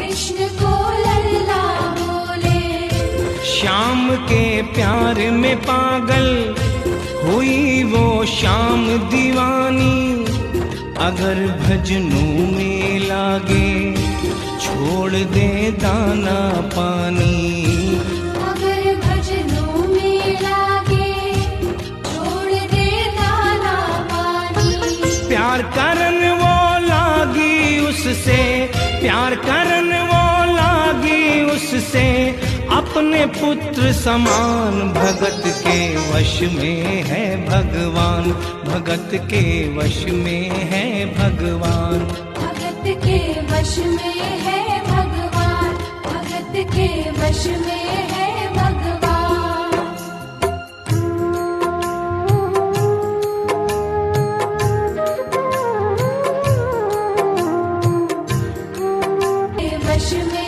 कृष्ण को लल्ला बोले। श्याम के प्यार में पागल हुई वो श्याम दीवानी, अगर भजनों में लागे छोड़ दे दाना पानी। अगर भजनों में लागे छोड़ दे दाना पानी। प्यार करन वो लागी उससे, प्यार करन वो लागी उससे, अपने पुत्र समान। भगत के वश में है भगवान, भगत के वश में है भगवान। भगत के वश में है भगवान, भगत के वश में है भगवान। के वश में